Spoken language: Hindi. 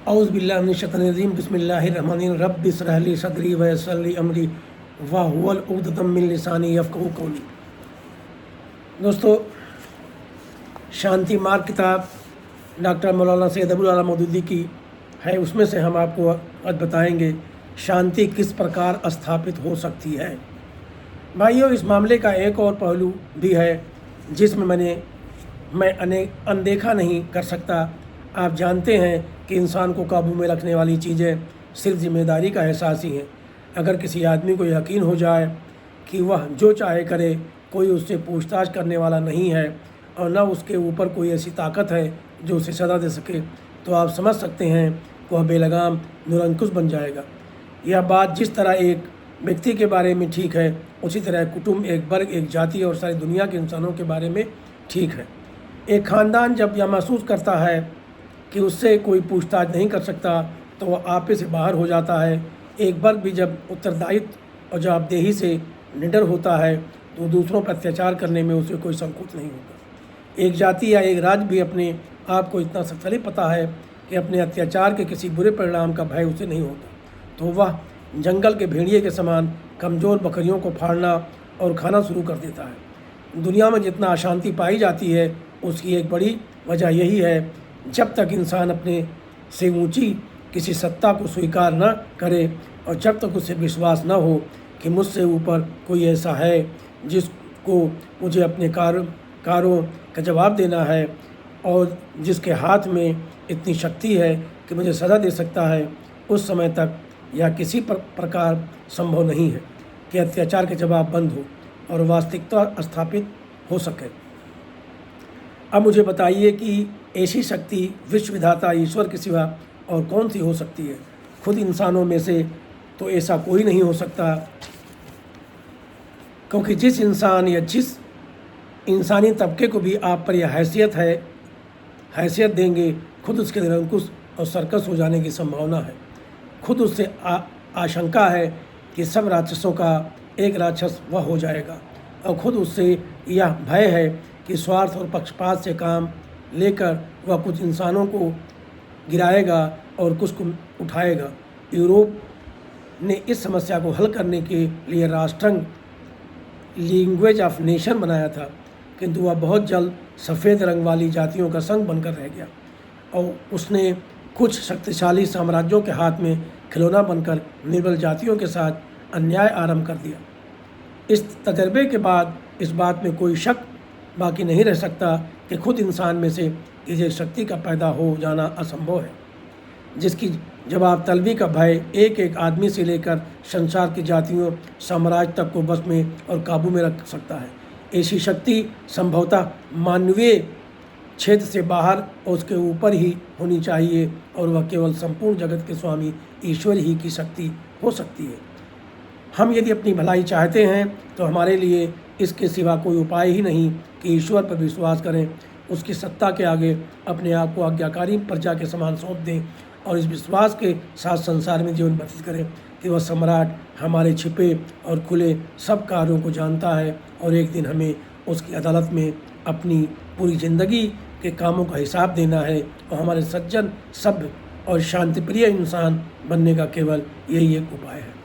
औज़ुबिल्लाहिमिनश्शैतानिर्रजीम बिस्मिल्लाहिर्रहमानिर्रहीम रब्बि इश्रह ली सदरी व यस्सिर ली अमरी वहुवल उक़दतम मिन लिसानी यफ़क़हू क़ौली। दोस्तों, शांति मार्ग किताब डॉक्टर मौलाना सैयद अबुल आला मौदूदी की है। उसमें से हम आपको आज बताएंगे शांति किस प्रकार स्थापित हो सकती है। भाइयों, इस मामले का एक और पहलू भी है जिसमें मैं अनदेखा नहीं कर सकता। आप जानते हैं कि इंसान को काबू में रखने वाली चीज़ें सिर्फ जिम्मेदारी का एहसास ही है। अगर किसी आदमी को यकीन हो जाए कि वह जो चाहे करे, कोई उससे पूछताछ करने वाला नहीं है और न उसके ऊपर कोई ऐसी ताकत है जो उसे सज़ा दे सके, तो आप समझ सकते हैं कि वह बेलगाम निरंकुश बन जाएगा। यह बात जिस तरह एक व्यक्ति के बारे में ठीक है, उसी तरह कुटुंब, एक वर्ग, एक जाति और सारी दुनिया के इंसानों के बारे में ठीक है। एक ख़ानदान जब यह महसूस करता है कि उससे कोई पूछताछ नहीं कर सकता, तो वह आपे से बाहर हो जाता है। एक वर्ग भी जब उत्तरदायित्व और जवाबदेही से निडर होता है, तो दूसरों पर अत्याचार करने में उसे कोई संकोच नहीं होता। एक जाति या एक राज्य भी अपने आप को इतना शक्तिशाली पता है कि अपने अत्याचार के किसी बुरे परिणाम का भय उसे नहीं होता, तो वह जंगल के भेड़िए के समान कमज़ोर बकरियों को फाड़ना और खाना शुरू कर देता है। दुनिया में जितना अशांति पाई जाती है, उसकी एक बड़ी वजह यही है, जब तक इंसान अपने से ऊंची किसी सत्ता को स्वीकार न करे और जब तक उसे विश्वास न हो कि मुझसे ऊपर कोई ऐसा है जिसको मुझे अपने कारों का जवाब देना है और जिसके हाथ में इतनी शक्ति है कि मुझे सज़ा दे सकता है, उस समय तक यह किसी प्रकार संभव नहीं है कि अत्याचार के जवाब बंद हो और वास्तविकता स्थापित हो सके। अब मुझे बताइए कि ऐसी शक्ति विश्व विधाता ईश्वर के सिवा और कौन सी हो सकती है। खुद इंसानों में से तो ऐसा कोई नहीं हो सकता, क्योंकि जिस इंसान या जिस इंसानी तबके को भी आप पर यह हैसियत देंगे, खुद उसके निरंकुश और सरकस हो जाने की संभावना है। खुद उससे आशंका है कि सब राक्षसों का एक राक्षस वह हो जाएगा, और खुद उससे यह भय है कि स्वार्थ और पक्षपात से काम लेकर वह कुछ इंसानों को गिराएगा और कुछ को उठाएगा। यूरोप ने इस समस्या को हल करने के लिए राष्ट्रंग लैंग्वेज ऑफ नेशन बनाया था, किंतु वह बहुत जल्द सफ़ेद रंग वाली जातियों का संघ बनकर रह गया और उसने कुछ शक्तिशाली साम्राज्यों के हाथ में खिलौना बनकर निर्बल जातियों के साथ अन्याय आरंभ कर दिया। इस तजर्बे के बाद इस बात में कोई शक बाकी नहीं रह सकता कि खुद इंसान में से किसी शक्ति का पैदा हो जाना असंभव है, जिसकी जवाब तलबी का भय एक एक आदमी से लेकर संसार की जातियों, साम्राज्य तक को बस में और काबू में रख सकता है। ऐसी शक्ति संभवतः मानवीय क्षेत्र से बाहर और उसके ऊपर ही होनी चाहिए, और वह केवल संपूर्ण जगत के स्वामी ईश्वर ही की शक्ति हो सकती है। हम यदि अपनी भलाई चाहते हैं, तो हमारे लिए इसके सिवा कोई उपाय ही नहीं कि ईश्वर पर विश्वास करें, उसकी सत्ता के आगे अपने आप को आज्ञाकारी प्रजा के समान सौंप दें और इस विश्वास के साथ संसार में जीवन व्यतीत करें कि वह सम्राट हमारे छिपे और खुले सब कार्यों को जानता है और एक दिन हमें उसकी अदालत में अपनी पूरी ज़िंदगी के कामों का हिसाब देना है, और हमारे सज्जन, सभ्य और शांतिप्रिय इंसान बनने का केवल यही एक उपाय है।